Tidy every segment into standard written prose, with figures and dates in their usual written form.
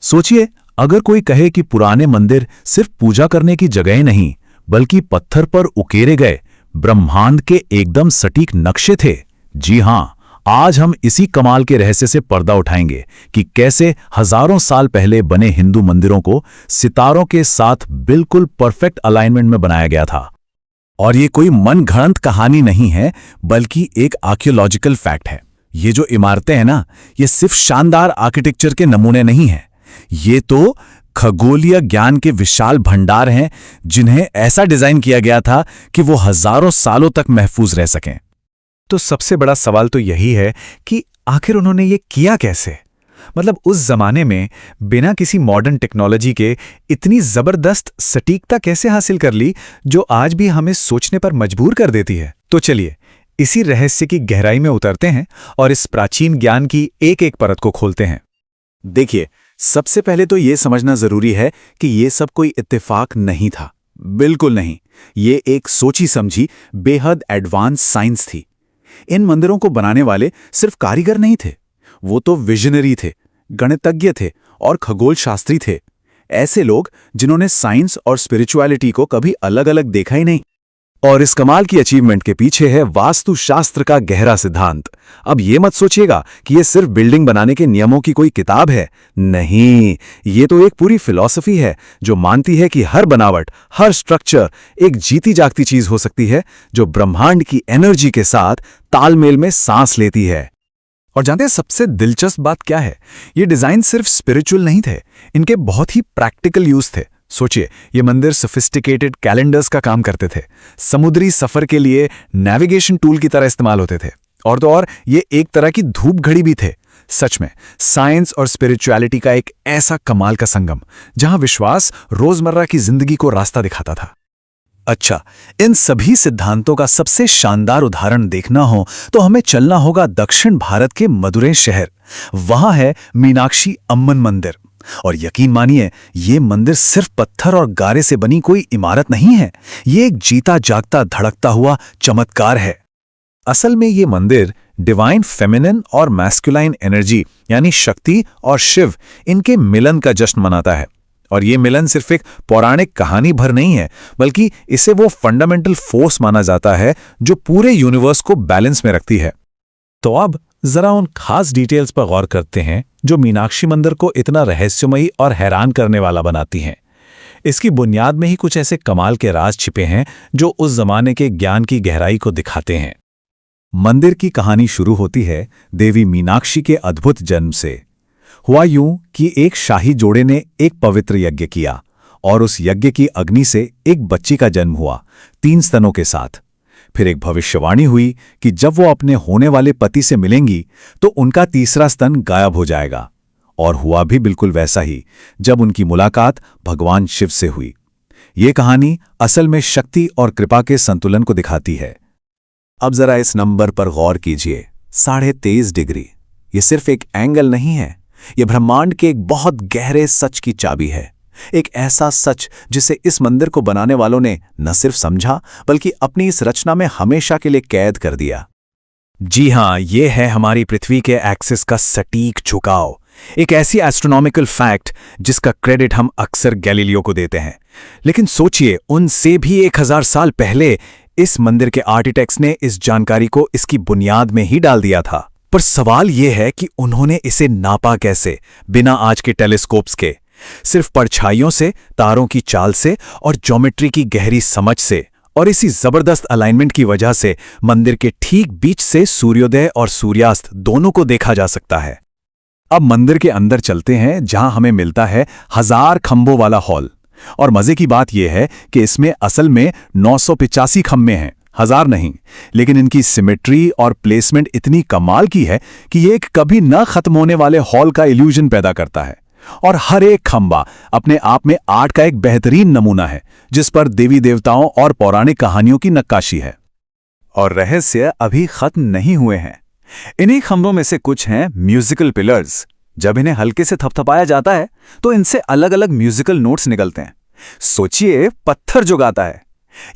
सोचिए, अगर कोई कहे कि पुराने मंदिर सिर्फ पूजा करने की जगह नहीं, बल्कि पत्थर पर उकेरे गए ब्रह्मांड के एकदम सटीक नक्शे थे। जी हां, आज हम इसी कमाल के रहस्य से पर्दा उठाएंगे कि कैसे हजारों साल पहले बने हिंदू मंदिरों को सितारों के साथ बिल्कुल परफेक्ट अलाइनमेंट में बनाया गया था। और ये कोई मनगढ़ंत कहानी नहीं है, बल्कि एक आर्कियोलॉजिकल फैक्ट है। ये जो इमारतें हैं ना, ये सिर्फ शानदार आर्किटेक्चर के नमूने नहीं हैं। ये तो खगोलीय ज्ञान के विशाल भंडार हैं, जिन्हें ऐसा डिजाइन किया गया था कि वो हजारों सालों तक महफूज रह सकें। तो सबसे बड़ा सवाल तो यही है कि आखिर उन्होंने ये किया कैसे? मतलब उस जमाने में बिना किसी मॉडर्न टेक्नोलॉजी के इतनी जबरदस्त सटीकता कैसे हासिल कर ली, जो आज भी हमें सोचने पर मजबूर कर देती है। तो चलिए इसी रहस्य की गहराई में उतरते हैं और इस प्राचीन ज्ञान की एक एक परत को खोलते हैं। देखिए, सबसे पहले तो ये समझना जरूरी है कि ये सब कोई इत्तेफाक नहीं था। बिल्कुल नहीं, ये एक सोची समझी बेहद एडवांस साइंस थी। इन मंदिरों को बनाने वाले सिर्फ कारीगर नहीं थे, वो तो विजनरी थे, गणितज्ञ थे और खगोल शास्त्री थे। ऐसे लोग जिन्होंने साइंस और स्पिरिचुअलिटी को कभी अलग अलग देखा ही नहीं। और इस कमाल की अचीवमेंट के पीछे है वास्तुशास्त्र का गहरा सिद्धांत। अब ये मत सोचिएगा कि ये सिर्फ बिल्डिंग बनाने के नियमों की कोई किताब है। नहीं, ये तो एक पूरी फिलॉसफी है जो मानती है कि हर बनावट, हर स्ट्रक्चर एक जीती जागती चीज हो सकती है, जो ब्रह्मांड की एनर्जी के साथ तालमेल में सांस लेती है। और जानते हैं सबसे दिलचस्प बात क्या है? ये डिजाइन सिर्फ स्पिरिचुअल नहीं थे, इनके बहुत ही प्रैक्टिकल यूज थे। सोचिए, ये मंदिर सोफिस्टिकेटेड कैलेंडर्स का काम करते थे, समुद्री सफर के लिए नेविगेशन टूल की तरह इस्तेमाल होते थे, और तो और ये एक तरह की धूप घड़ी भी थे। सच में साइंस और स्पिरिचुअलिटी का एक ऐसा कमाल का संगम, जहां विश्वास रोजमर्रा की जिंदगी को रास्ता दिखाता था। अच्छा, इन सभी सिद्धांतों का सबसे शानदार उदाहरण देखना हो तो हमें चलना होगा दक्षिण भारत के मदुरै शहर। वहां है मीनाक्षी अम्मन मंदिर। और यकीन मानिए, ये मंदिर सिर्फ पत्थर और गारे से बनी कोई इमारत नहीं है, ये एक जीता जागता धड़कता हुआ चमत्कार है। असल में ये मंदिर डिवाइन फेमिनिन और मैस्कुलाइन एनर्जी यानी शक्ति और शिव, इनके मिलन का जश्न मनाता है। और ये मिलन सिर्फ एक पौराणिक कहानी भर नहीं है, बल्कि इसे वो फंडामेंटल फोर्स माना जाता है जो पूरे यूनिवर्स को बैलेंस में रखती है। तो अब जरा उन खास डिटेल्स पर गौर करते हैं जो मीनाक्षी मंदिर को इतना रहस्यमयी और हैरान करने वाला बनाती हैं। इसकी बुनियाद में ही कुछ ऐसे कमाल के राज छिपे हैं जो उस जमाने के ज्ञान की गहराई को दिखाते हैं। मंदिर की कहानी शुरू होती है देवी मीनाक्षी के अद्भुत जन्म से। हुआ यूं कि एक शाही जोड़े ने एक पवित्र यज्ञ किया और उस यज्ञ की अग्नि से एक बच्ची का जन्म हुआ, 3 स्तनों के साथ। फिर एक भविष्यवाणी हुई कि जब वो अपने होने वाले पति से मिलेंगी तो उनका तीसरा स्तन गायब हो जाएगा। और हुआ भी बिल्कुल वैसा ही जब उनकी मुलाकात भगवान शिव से हुई। ये कहानी असल में शक्ति और कृपा के संतुलन को दिखाती है। अब जरा इस नंबर पर गौर कीजिए, 23.5 डिग्री। ये सिर्फ एक एंगल नहीं है, ये ब्रह्मांड के एक बहुत गहरे सच की चाबी है। एक ऐसा सच जिसे इस मंदिर को बनाने वालों ने न सिर्फ समझा, बल्कि अपनी इस रचना में हमेशा के लिए कैद कर दिया। जी हां, ये है हमारी पृथ्वी के एक्सिस का सटीक झुकाव, एक ऐसी एस्ट्रोनॉमिकल फैक्ट जिसका क्रेडिट हम अक्सर गैलीलियो को देते हैं। लेकिन सोचिए, उनसे भी 1000 साल पहले इस मंदिर के आर्किटेक्ट्स ने इस जानकारी को इसकी बुनियाद में ही डाल दिया था। पर सवाल यह है कि उन्होंने इसे नापा कैसे, बिना आज के टेलीस्कोप्स के, सिर्फ परछाइयों से, तारों की चाल से और ज्योमेट्री की गहरी समझ से। और इसी जबरदस्त अलाइनमेंट की वजह से मंदिर के ठीक बीच से सूर्योदय और सूर्यास्त दोनों को देखा जा सकता है। अब मंदिर के अंदर चलते हैं, जहां हमें मिलता है 1000 खंभों वाला हॉल। और मजे की बात यह है कि इसमें असल में 985 खंभे हैं, 1000 नहीं। लेकिन इनकी सिमेट्री और प्लेसमेंट इतनी कमाल की है कि ये एक कभी न खत्म होने वाले हॉल का इल्यूजन पैदा करता है। और हर एक खंभा अपने आप में आर्ट का एक बेहतरीन नमूना है, जिस पर देवी देवताओं और पौराणिक कहानियों की नक्काशी है। और रहस्य अभी खत्म नहीं हुए हैं। इन्हीं खंभों में से कुछ हैं म्यूजिकल पिलर्स। जब इन्हें हल्के से थपथपाया जाता है तो इनसे अलग अलग म्यूजिकल नोट्स निकलते हैं। सोचिए, पत्थर जो गाता है।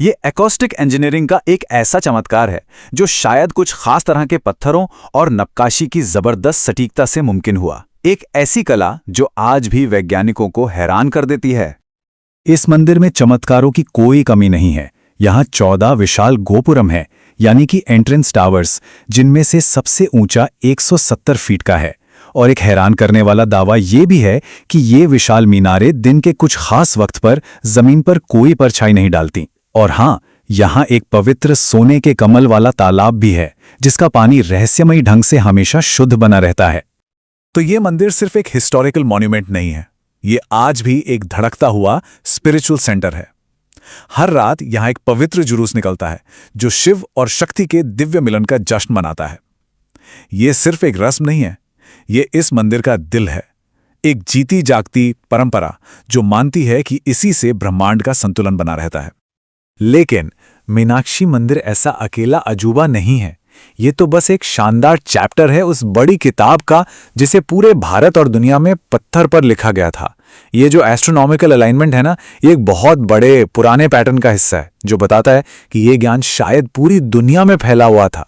ये एकॉस्टिक इंजीनियरिंग का एक ऐसा चमत्कार है जो शायद कुछ खास तरह के पत्थरों और नक्काशी की जबरदस्त सटीकता से मुमकिन हुआ। एक ऐसी कला जो आज भी वैज्ञानिकों को हैरान कर देती है। इस मंदिर में चमत्कारों की कोई कमी नहीं है। यहाँ 14 विशाल गोपुरम है, यानी कि एंट्रेंस टावर्स, जिनमें से सबसे ऊंचा 170 फीट का है। और एक हैरान करने वाला दावा ये भी है कि ये विशाल मीनारें दिन के कुछ खास वक्त पर जमीन पर कोई परछाई नहीं डालती। और हाँ, यहाँ एक पवित्र सोने के कमल वाला तालाब भी है, जिसका पानी रहस्यमयी ढंग से हमेशा शुद्ध बना रहता है। तो ये मंदिर सिर्फ एक हिस्टोरिकल मॉन्यूमेंट नहीं है, ये आज भी एक धड़कता हुआ स्पिरिचुअल सेंटर है। हर रात यहाँ एक पवित्र जुलूस निकलता है जो शिव और शक्ति के दिव्य मिलन का जश्न मनाता है। ये सिर्फ एक रस्म नहीं है, ये इस मंदिर का दिल है, एक जीती जागती परंपरा जो मानती है कि इसी से ब्रह्मांड का संतुलन बना रहता है। लेकिन मीनाक्षी मंदिर ऐसा अकेला अजूबा नहीं है, ये तो बस एक शानदार चैप्टर है उस बड़ी किताब का जिसे पूरे भारत और दुनिया में पत्थर पर लिखा गया था। ये जो एस्ट्रोनॉमिकल अलाइनमेंट है ना, ये एक बहुत बड़े पुराने पैटर्न का हिस्सा है जो बताता है कि ये ज्ञान शायद पूरी दुनिया में फैला हुआ था।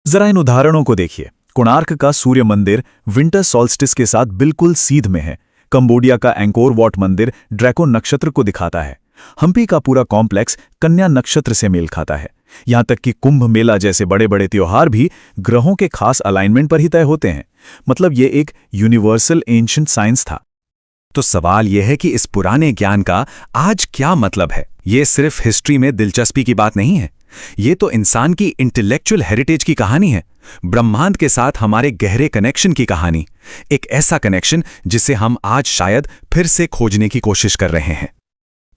जरा इन उदाहरणों को देखिए। कोणार्क का सूर्य मंदिर विंटर सॉल्स्टिस के साथ बिल्कुल सीध में है। कंबोडिया का एंकोर वॉट मंदिर ड्रैको नक्षत्र को दिखाता है। हम्पी का पूरा कॉम्प्लेक्स कन्या नक्षत्र से मेल खाता है। यहां तक कि कुंभ मेला जैसे बड़े बड़े त्योहार भी ग्रहों के खास अलाइनमेंट पर ही तय होते हैं। मतलब ये एक यूनिवर्सल एंशिएंट साइंस था। तो सवाल यह है कि इस पुराने ज्ञान का आज क्या मतलब है? ये सिर्फ हिस्ट्री में दिलचस्पी की बात नहीं है, ये तो इंसान की इंटेलेक्चुअल हेरिटेज की कहानी है, ब्रह्मांड के साथ हमारे गहरे कनेक्शन की कहानी। एक ऐसा कनेक्शन जिसे हम आज शायद फिर से खोजने की कोशिश कर रहे हैं।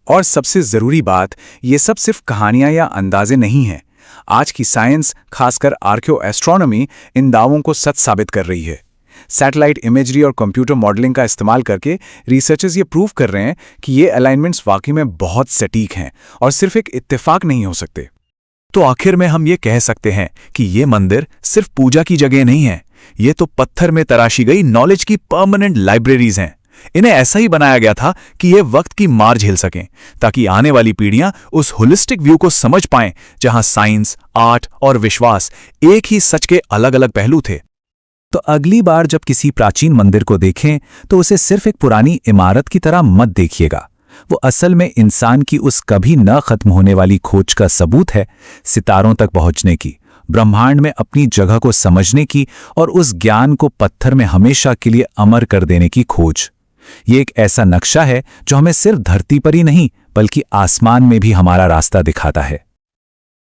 और सबसे जरूरी बात, ये सब सिर्फ कहानियां या अंदाजे नहीं हैं। आज की साइंस, खासकर आर्कियो एस्ट्रोनॉमी, इन दावों को सच साबित कर रही है। सैटेलाइट इमेजरी और कंप्यूटर मॉडलिंग का इस्तेमाल करके रिसर्चर्स ये प्रूव कर रहे हैं कि ये अलाइनमेंट्स वाकई में बहुत सटीक हैं और सिर्फ एक इत्तेफाक नहीं हो सकते। तो आखिर में हम ये कह सकते हैं कि ये मंदिर सिर्फ पूजा की जगह नहीं है, ये तो पत्थर में तराशी गई नॉलेज की परमानेंट लाइब्रेरीज हैं। इन्हें ऐसा ही बनाया गया था कि ये वक्त की मार झेल सकें, ताकि आने वाली पीढ़ियां उस होलिस्टिक व्यू को समझ पाएं जहां साइंस, आर्ट और विश्वास एक ही सच के अलग अलग पहलू थे। तो अगली बार जब किसी प्राचीन मंदिर को देखें तो उसे सिर्फ एक पुरानी इमारत की तरह मत देखिएगा। वो असल में इंसान की उस कभी न खत्म होने वाली खोज का सबूत है, सितारों तक पहुंचने की, ब्रह्मांड में अपनी जगह को समझने की और उस ज्ञान को पत्थर में हमेशा के लिए अमर कर देने की खोज। ये एक ऐसा नक्शा है जो हमें सिर्फ धरती पर ही नहीं बल्कि आसमान में भी हमारा रास्ता दिखाता है।